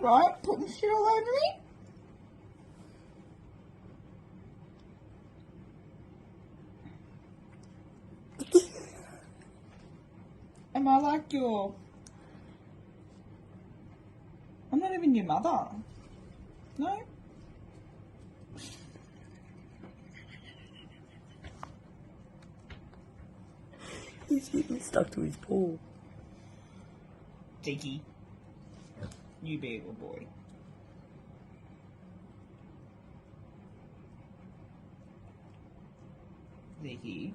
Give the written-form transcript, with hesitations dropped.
Right, putting shit all over me. Am I like your... I'm not even your mother. No? He's getting stuck to his paw. Diggy. You be a good boy. Diggy.